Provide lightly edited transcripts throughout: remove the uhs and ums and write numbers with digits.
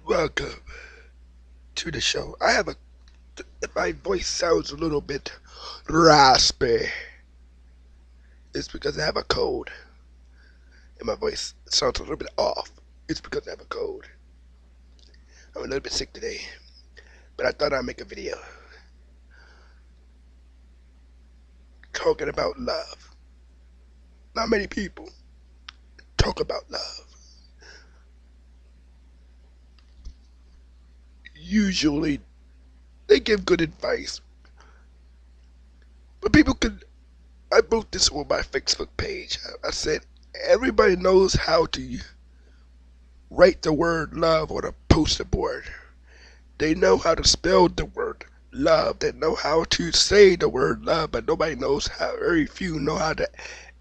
Welcome to the show. My voice sounds a little bit raspy. It's because I have a cold, and my voice sounds a little bit off. It's because I have a cold. I'm a little bit sick today, but I thought I'd make a video talking about love. Not many people talk about love. Usually, they give good advice, but people can. I wrote this on my Facebook page. I said everybody knows how to write the word love on a poster board. They know how to spell the word love. They know how to say the word love, but nobody knows how, very few know how to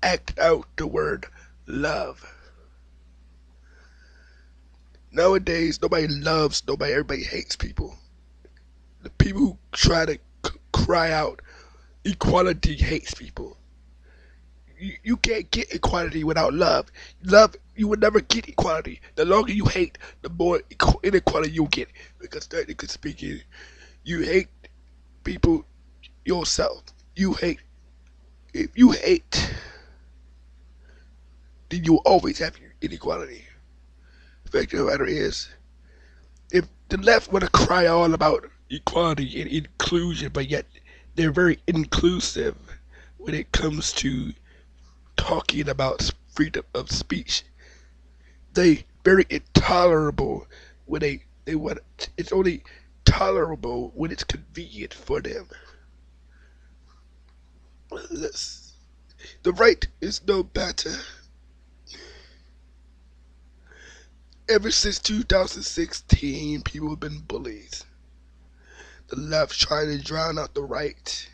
act out the word love. Nowadays, nobody loves nobody. Everybody hates people. The people who try to cry out equality hates people. You can't get equality without love. Love, you will never get equality. The longer you hate, the more inequality you'll get. Because technically speaking, you hate people yourself. If you hate, then you will always have inequality. The fact of the matter is, if the left want to cry all about equality and inclusion, but yet they're very inclusive when it comes to talking about freedom of speech. They very intolerable when they want. It's only tolerable when it's convenient for them. The right is no better. Ever since 2016, people have been bullied. The left trying to drown out the right.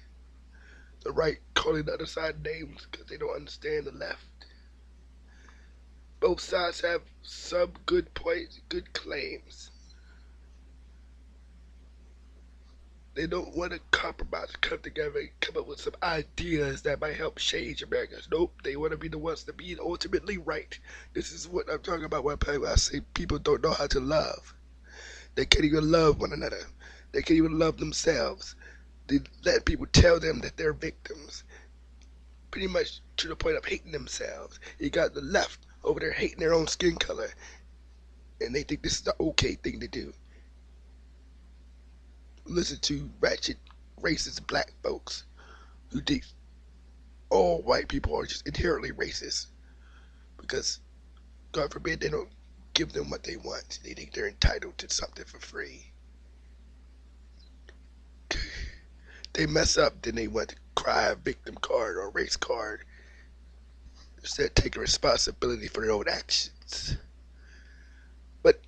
The right calling the other side names because they don't understand the left. Both sides have some good points, good claims. They don't want to compromise, come together, and come up with some ideas that might help change America. Nope, they want to be the ones to be ultimately right. This is what I'm talking about when I say people don't know how to love. They can't even love one another. They can't even love themselves. They let people tell them that they're victims. Pretty much to the point of hating themselves. You got the left over there hating their own skin color. And they think this is the okay thing to do. Listen to ratchet, racist black folks who think all white people are just inherently racist because, God forbid, they don't give them what they want. They think they're entitled to something for free. They mess up, then they want to cry a victim card or race card instead of taking responsibility for their own actions. But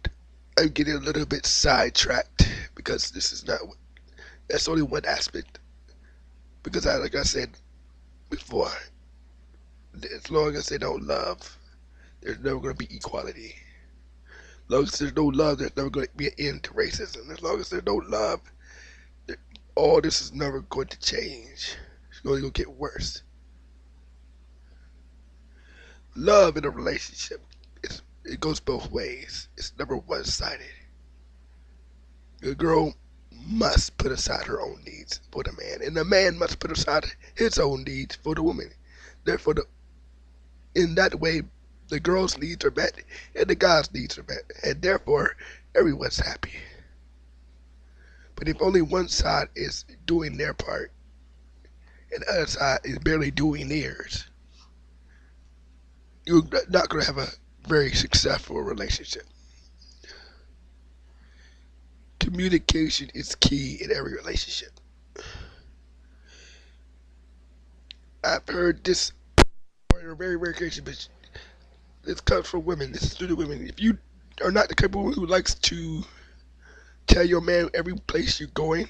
I'm getting a little bit sidetracked because this is not. That's only one aspect. Because like I said before, as long as they don't love, there's never going to be equality. As long as there's no love, there's never going to be an end to racism. As long as there's no love, all this is never going to change. It's only going to get worse. Love in a relationship, it goes both ways. It's never one-sided. A girl must put aside her own needs for the man, and the man must put aside his own needs for the woman. Therefore, in that way, the girl's needs are met and the guy's needs are met, and therefore, everyone's happy. But if only one side is doing their part and the other side is barely doing theirs, you're not going to have a very successful relationship. Communication is key in every relationship. I've heard this on a very rare occasion, but this comes from women. This is to the women. If you are not the type of woman who likes to tell your man every place you're going,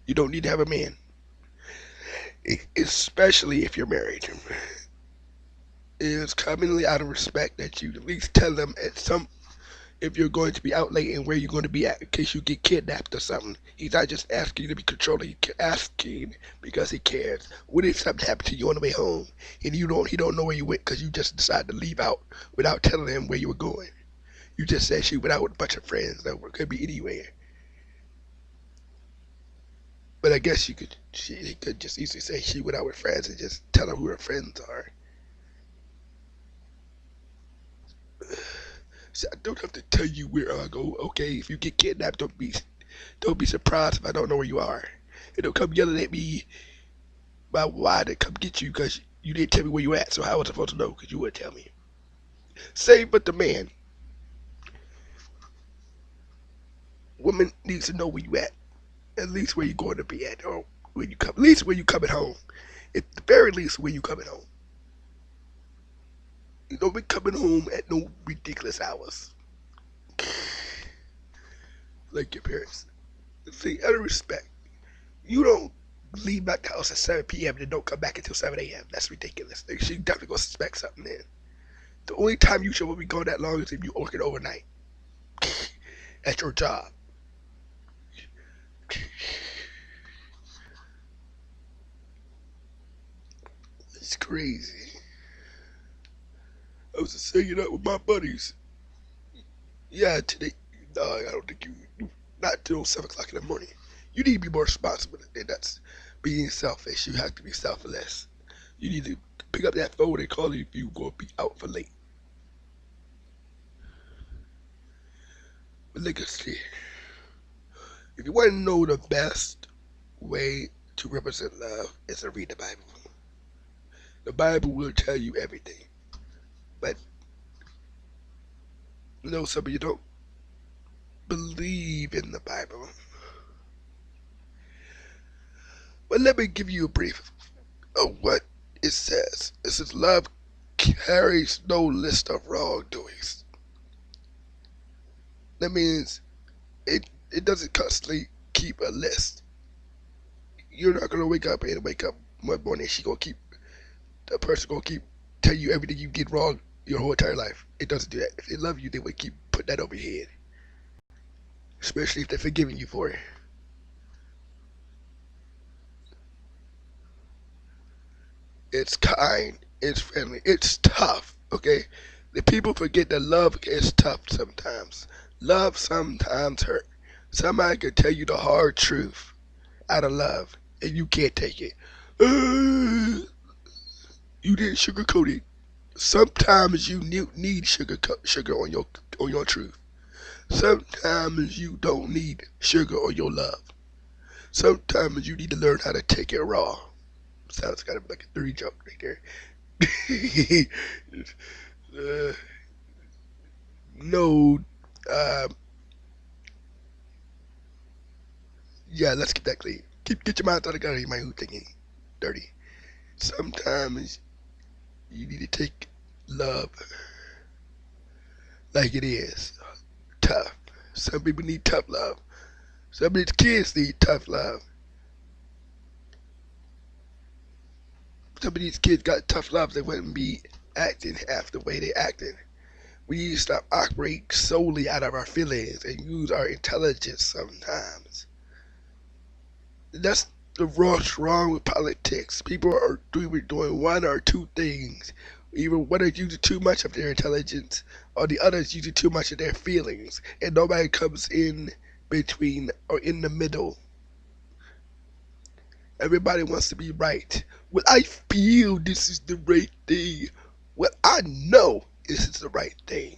you don't need to have a man. Especially if you're married. It is commonly out of respect that you at least tell them at some if you're going to be out late and where you're going to be at in case you get kidnapped or something. He's not just asking you to be controlling. He's asking because he cares. What if something happened to you on the way home and he don't know where you went because you just decided to leave out without telling him where you were going? You just said she went out with a bunch of friends that could be anywhere. But I guess she could just easily say she went out with friends and just tell them who her friends are. So I don't have to tell you where I go. Okay, if you get kidnapped, don't be surprised if I don't know where you are. And don't come yelling at me about why to come get you because you didn't tell me where you at. So how was I supposed to know? Because you wouldn't tell me. Same but the man. Woman needs to know where you at least where you going to be at, or when you come, at least where you coming home. At the very least, where you coming home. You don't be coming home at no ridiculous hours, like your parents. See, out of respect, you don't leave back the house at 7 p.m. and don't come back until 7 a.m. That's ridiculous. Like, she definitely gonna suspect something then. The only time you should be going that long is if you working overnight at your job. It's crazy. I was just hanging out with my buddies. Yeah, today. No, I don't think not till 7 o'clock in the morning. You need to be more responsible than that's being selfish. You have to be selfless. You need to pick up that phone and call it if you're going to be out for late. But look at see. If you want to know the best way to represent love, is to read the Bible. The Bible will tell you everything. But some of you don't believe in the Bible. But let me give you a brief of what it says. It says love carries no list of wrongdoings. That means it doesn't constantly keep a list. You're not gonna wake up one morning the person gonna keep tell you everything you get wrong your whole entire life. It doesn't do that. If they love you, they would keep putting that over your head. Especially if they're forgiving you for it. It's kind, it's friendly, it's tough, okay? The people forget that love is tough sometimes. Love sometimes hurt. Somebody can tell you the hard truth out of love, and you can't take it. You didn't sugarcoat it. Sometimes you need sugar on your truth. Sometimes you don't need sugar on your love. Sometimes you need to learn how to take it raw. Sounds kind of like a 3 joke right there. No, uh, yeah, let's get that clean. Get your mind out of the gutter, you might who thinking dirty. Sometimes you need to take love like it is. Tough. Some people need tough love. Some of these kids need tough love. Some of these kids got tough love, they wouldn't be acting half the way they acting. We need to stop operating solely out of our feelings and use our intelligence sometimes. That's what's wrong with politics. People are doing one or two things. Either one is using too much of their intelligence or the other is using too much of their feelings. And nobody comes in between or in the middle. Everybody wants to be right. Well, I feel this is the right thing. Well, I know this is the right thing.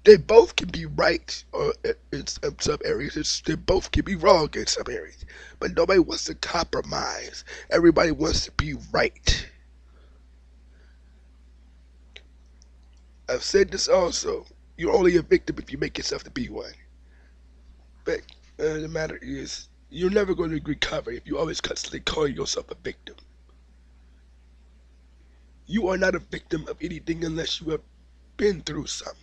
They both can be right in some areas. They both can be wrong in some areas. But nobody wants to compromise. Everybody wants to be right. I've said this also. You're only a victim if you make yourself to be one. But the matter is, you're never going to recover if you always constantly call yourself a victim. You are not a victim of anything unless you have been through something.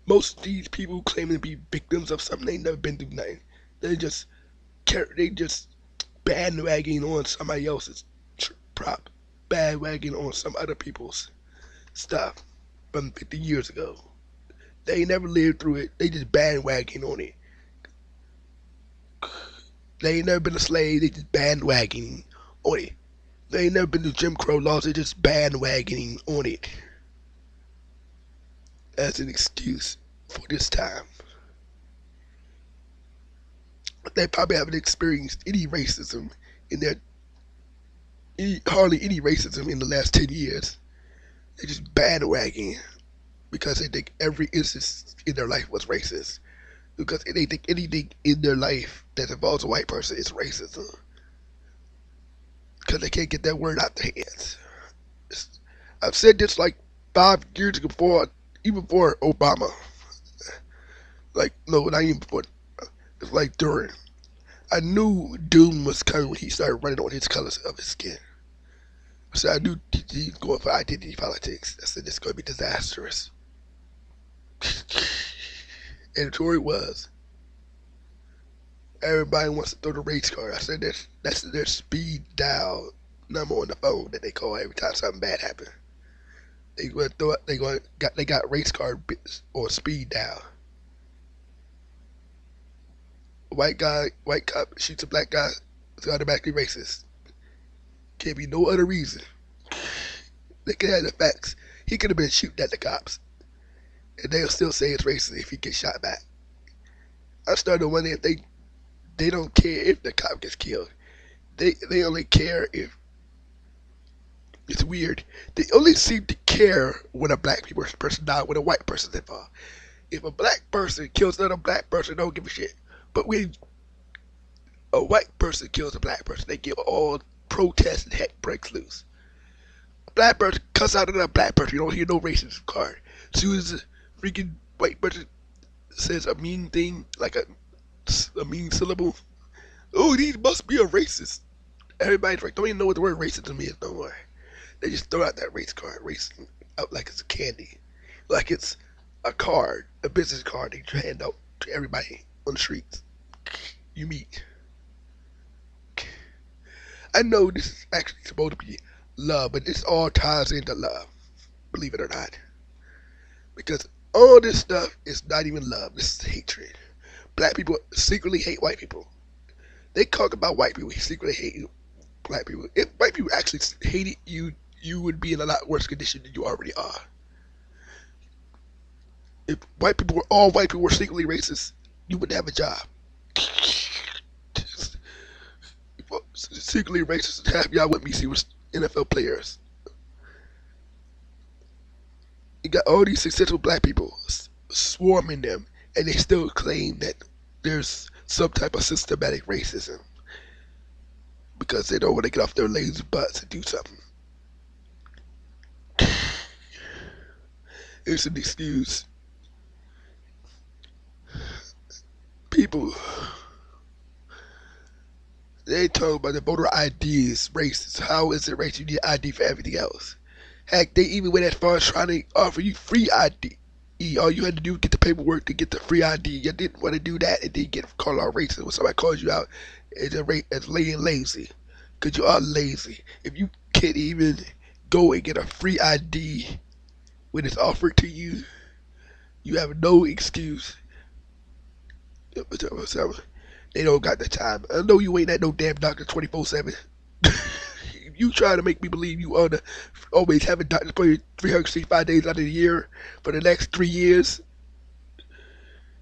Most of these people who claim to be victims of something, they never been through nothing. They just bandwagging on somebody else's prop, bandwagging on some other people's stuff from 50 years ago. They never lived through it. They just bandwagging on it. They ain't never been a slave. They just bandwagging on it. They ain't never been to Jim Crow laws. They just bandwagoning on it. as an excuse for this time. They probably haven't experienced any racism in their hardly any racism in the last 10 years. They just bandwagging because they think every instance in their life was racist. Because they think anything in their life that involves a white person is racism. Because they can't get that word out their hands. I've said this like 5 years before, even before Obama. Like, no, not even before. It's like during. I knew doom was coming when he started running on his colors of his skin. So I knew he's going for identity politics. I said this is going to be disastrous. And Tory was. Everybody wants to throw the race card. I said that's their speed dial number on the phone that they call every time something bad happens. They got race card or speed dial. White cop shoots a black guy, it's automatically racist. Can't be no other reason. They could have the facts. He could have been shooting at the cops, and they'll still say it's racist if he gets shot back. I started wondering if they don't care if the cop gets killed. They only care if it's weird. They only seem to care when a black person dies, when a white person's involved. If a black person kills another black person, they don't give a shit. But when a white person kills a black person, they give all protest and heck breaks loose. A black person cuss out another black person, you don't hear no racist card. As soon as a freaking white person says a mean thing, like a mean syllable, oh, these must be a racist. Everybody's like, don't even know what the word racism is no more. They just throw out that race card, racism out like it's a candy, like it's a card, a business card they hand out to everybody on the streets you meet. I know this is actually supposed to be love, but this all ties into love, believe it or not. Because all this stuff is not even love, this is hatred. Black people secretly hate white people. They talk about white people, he secretly hate black people. If white people actually hated you, you would be in a lot worse condition than you already are. If all white people were secretly racist, you wouldn't have a job. Secretly racist, half y'all with me see was NFL players. You got all these successful black people swarming them, and they still claim that there's some type of systematic racism because they don't want to get off their lazy butts and do something. It's an excuse. People, they talk about the voter ID is racist. How is it racist? You need ID for everything else. Heck, they even went as far as trying to offer you free ID. All you had to do was get the paperwork to get the free ID. You didn't want to do that and then get called out racist. When somebody calls you out as being lazy, because you are lazy. If you can't even go and get a free ID when it's offered to you, you have no excuse. They don't got the time. I know you ain't at no damn doctor 24/7. You trying to make me believe you are always having doctors for you 365 days out of the year for the next 3 years.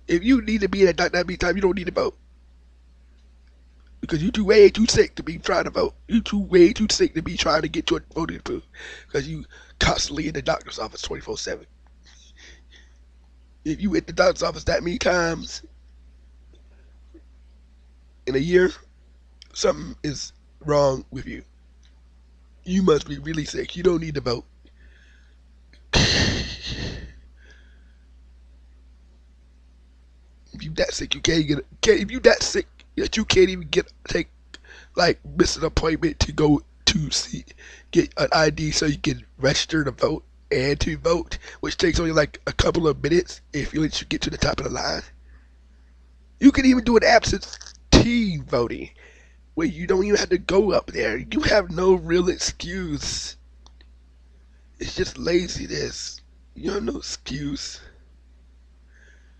If you need to be in a doctor that many times, you don't need to vote. Because you way too sick to be trying to vote. You way too sick to be trying to get your voting approved. Because you constantly in the doctor's office 24/7. If you hit the doctor's office that many times in a year, something is wrong with you. You must be really sick. You don't need to vote. If you that sick, you can't get. If you that sick that you can't even miss an appointment to go to get an ID so you can register to vote and to vote, which takes only like a couple of minutes if you get to the top of the line. You can even do an absentee voting, where you don't even have to go up there. You have no real excuse. It's just laziness. You have no excuse.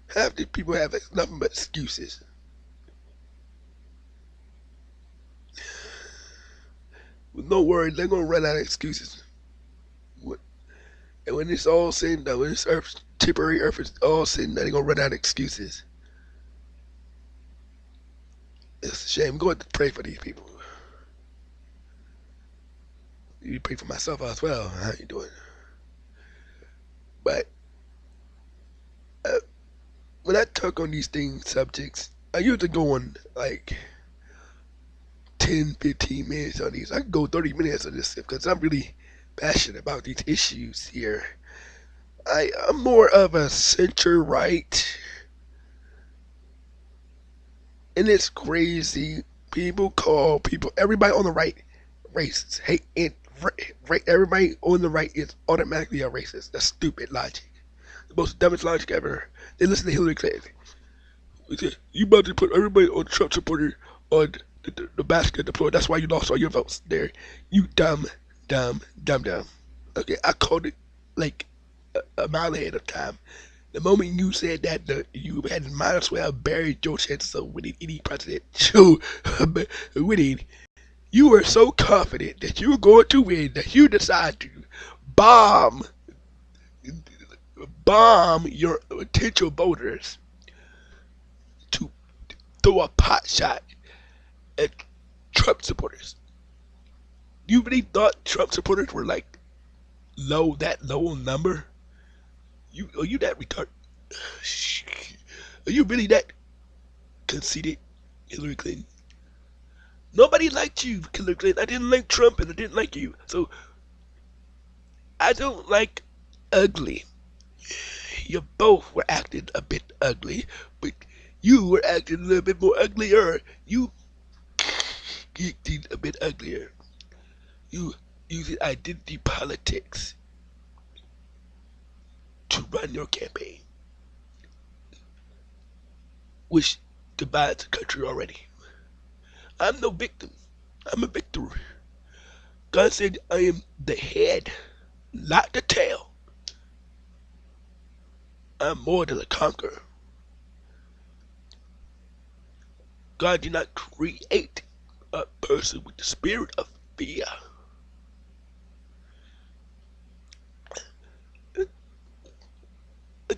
Half the people have nothing but excuses. With no worry, they're gonna run out of excuses. And when it's all said and done, when this earth temporary earth is all sitting there. They're gonna run out of excuses. It's a shame. I'm going to pray for these people. You pray for myself as well. How you doing? But uh, when I talk on these things, subjects, I usually go on like 10, 15 minutes on these. I can go 30 minutes on this because I'm really passionate about these issues here. I'm more of a center right, and it's crazy. People call people, everybody on the right, racist. Hate and everybody on the right is automatically a racist. That's stupid logic. The most dumbest logic ever. They listen to Hillary Clinton. You about to put everybody on Trump supporter on the basket of the floor. That's why you lost all your votes there. You dumb, dumb, dumb, dumb. Okay, I called it like a mile ahead of time. The moment you said that, you had might as well buried your chances of winning any president. So, winning. You were so confident that you were going to win that you decided to bomb, bomb your potential voters to throw a pot shot at Trump supporters. You really thought Trump supporters were like that low number? Are you that retarded? Are you really that conceited, Hillary Clinton? Nobody liked you, Hillary Clinton. I didn't like Trump and I didn't like you. So I don't like ugly. You both were acting a bit ugly, but you were acting a little bit more uglier. You acting a bit uglier. You using identity politics to run your campaign, which divides the country already. I'm no victim. I'm a victor. God said I am the head, not the tail. I'm more than a conqueror. God did not create a person with the spirit of fear.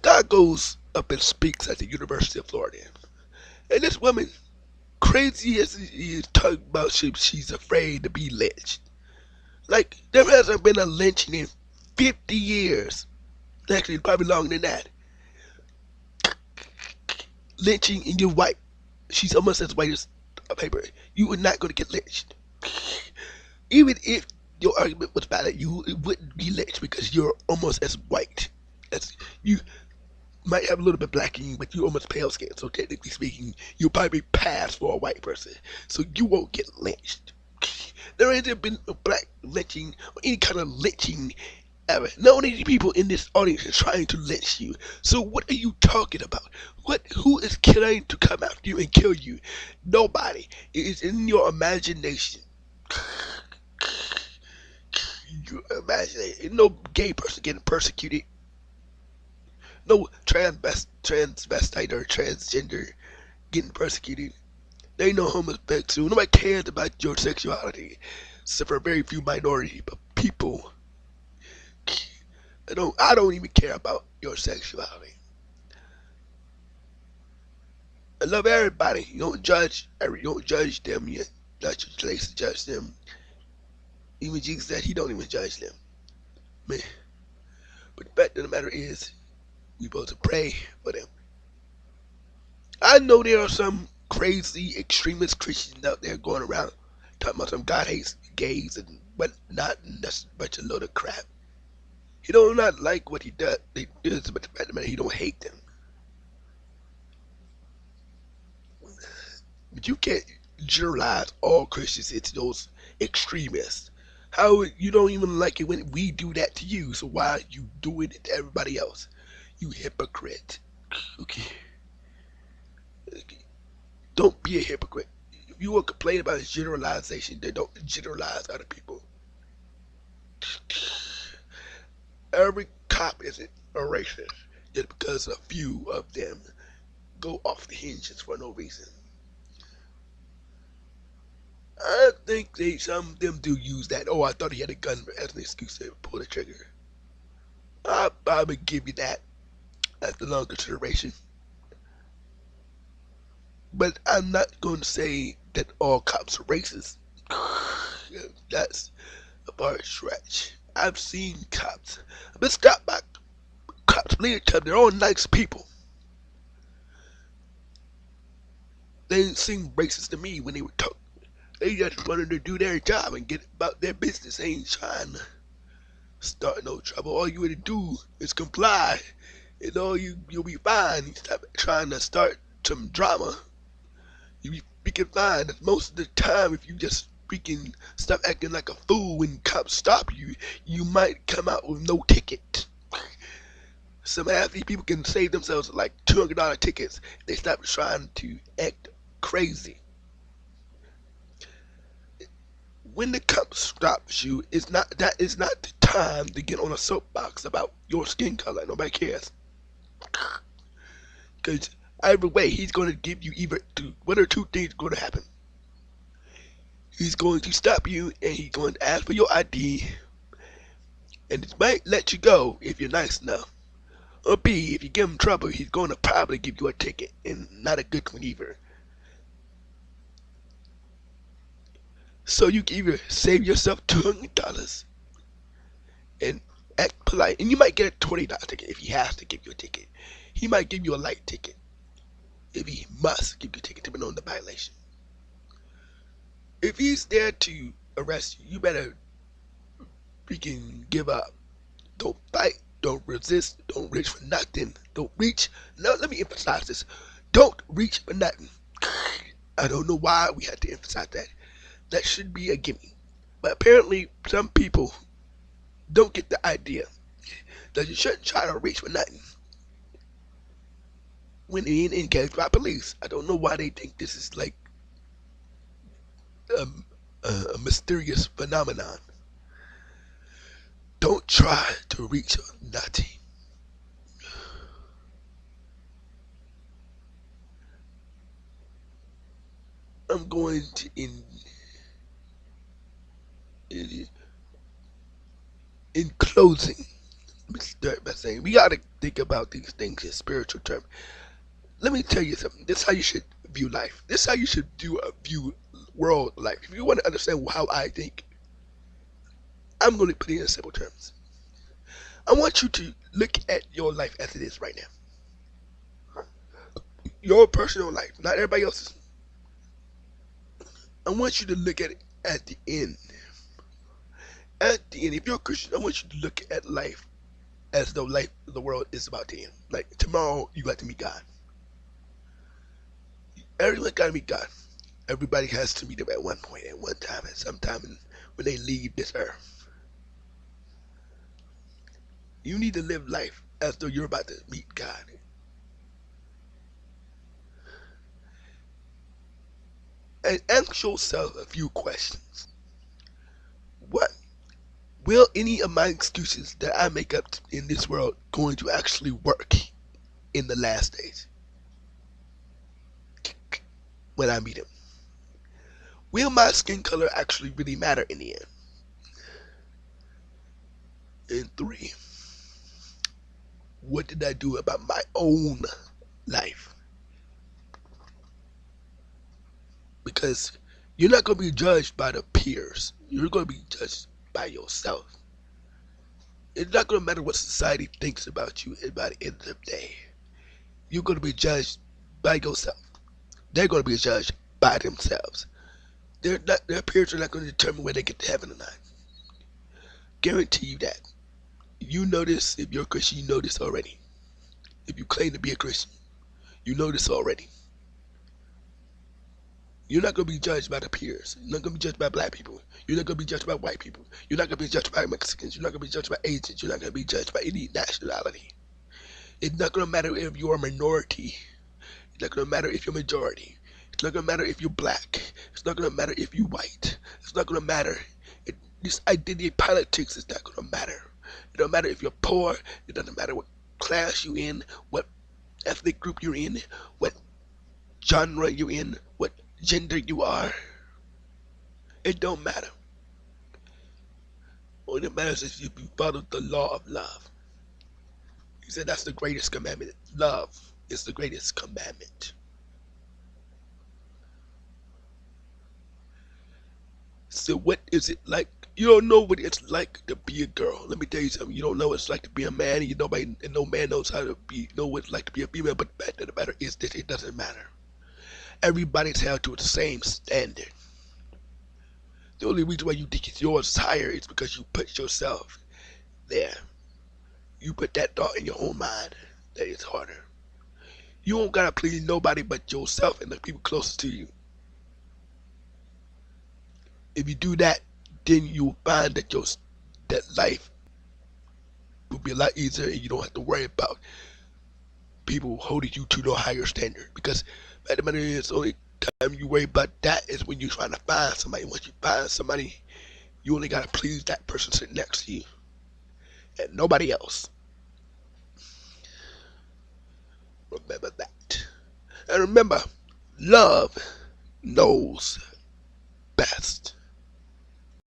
God goes up and speaks at the University of Florida. And this woman, crazy as she is, talking about she's afraid to be lynched. Like, there hasn't been a lynching in 50 years. Actually, probably longer than that. Lynching and you're white. She's almost as white as a paper. You are not going to get lynched. Even if your argument was valid, you wouldn't be lynched because you're almost as white. As you might have a little bit black in you, but you're almost pale skin. So technically speaking, you'll probably pass for a white person. So you won't get lynched. There hasn't been a black lynching or any kind of lynching ever. None of these people in this audience is trying to lynch you. So what are you talking about? Who is trying to come after you and kill you? Nobody. It is in your imagination. Your imagination. No gay person getting persecuted. No transvestite or transgender getting persecuted. There ain't no homosexual. Nobody cares about your sexuality, except for a very few minority people. I don't even care about your sexuality. I love everybody. You don't judge them. You not your place to judge them. Even Jesus said he don't even judge them. Man. But the fact of the matter is, we supposed to pray for them. I know there are some crazy extremist Christians out there going around talking about some God hates gays and whatnot, and that's a bunch of load of crap. He don't not like what he does, but the fact of the matter, he don't hate them. But you can't generalize all Christians into those extremists. How you don't even like it when we do that to you, so why are you doing it to everybody else? You hypocrite. Okay. Don't be a hypocrite. If you want to complain about generalization, then don't generalize other people. Every cop isn't a racist just because a few of them go off the hinges for no reason. I think some of them do use that. Oh, I thought he had a gun as an excuse to pull the trigger. I would give you that. after long consideration. But I'm not going to say that all cops are racist. That's a far stretch. I've seen cops. I've been stopped by cops plenty of times. They're all nice people. They didn't seem racist to me when they were talking. They just wanted to do their job and get about their business. They ain't trying to start no trouble. All you would do is comply, and you'll be fine. You stop trying to start some drama. You be freaking fine. Most of the time, if you just freaking stop acting like a fool when cops stop you, you might come out with no ticket. Some half these people can save themselves like $200 tickets. They stop trying to act crazy. When the cop stops you, that is not the time to get on a soapbox about your skin color. Nobody cares. Because either way, he's going to give you one or two things going to happen. He's going to stop you, and he's going to ask for your ID, and he might let you go if you're nice enough. Or B, if you give him trouble, he's going to probably give you a ticket, and not a good one either. So you can either save yourself $200 and act polite, and you might get a $20 ticket if he has to give you a ticket. He might give you a light ticket if he must give you a ticket depending on the violation. If he's there to arrest you, you better freaking give up. Don't fight, don't resist, don't reach for nothing. Don't reach. No, let me emphasize this. Don't reach for nothing. I don't know why we had to emphasize that. That should be a gimme. But apparently, some people don't get the idea that you shouldn't try to reach for nothing when being engaged by police. I don't know why they think this is like a mysterious phenomenon. Don't try to reach for nothing. I'm going to in closing, let me start by saying we gotta think about these things in spiritual terms. Let me tell you something. This is how you should view life. This is how you should view world life. If you want to understand how I think, I'm going to put it in simple terms. I want you to look at your life as it is right now. Your personal life, not everybody else's. I want you to look at it at the end. At the end, if you're a Christian, I want you to look at life as though life, the world is about to end. Like tomorrow, you got to meet God. Everyone got to meet God. Everybody has to meet him at one point, at one time, at some time when they leave this earth. You need to live life as though you're about to meet God. And ask yourself a few questions. What will any of my excuses that I make up in this world going to actually work in the last days when I meet him? Will my skin color actually really matter in the end? And 3, what did I do about my own life? Because you're not going to be judged by the peers. You're going to be judged by yourself. It's not going to matter what society thinks about you by the end of the day. You're going to be judged by yourself. They're going to be judged by themselves. Their peers are not going to determine whether they get to heaven or not. Guarantee you that. You know this. If you're a Christian, you know this already. If you claim to be a Christian, you know this already. You're not going to be judged by the peers. You're not going to be judged by black people. You're not going to be judged by white people. You're not going to be judged by Mexicans. You're not going to be judged by Asians. You're not going to be judged by any nationality. It's not going to matter if you're a minority. It's not going to matter if you're a majority. It's not going to matter if you're black. It's not going to matter if you're white. It's not going to matter. This identity politics is not going to matter. It don't matter if you're poor. It doesn't matter what class you're in, what ethnic group you're in, what genre you're in, what gender you are. It don't matter. All that matters is if you follow the law of love. He said that's the greatest commandment. Love is the greatest commandment. So what is it like? You don't know what it's like to be a girl. Let me tell you something. You don't know what it's like to be a man. And nobody and no man knows how to know what it's like to be a female. But the fact of the matter is that it doesn't matter. Everybody's held to the same standard. The only reason why you think it's yours is higher is because you put yourself there. You put that thought in your own mind that it's harder. You don't gotta please nobody but yourself and the people closest to you. If you do that, then you'll find that that life will be a lot easier, and you don't have to worry about people holding you to no higher standard. Because at the matter is, the only time you worry about that is when you're trying to find somebody. Once you find somebody, you only gotta please that person sitting next to you and nobody else. Remember that. And remember, love knows best.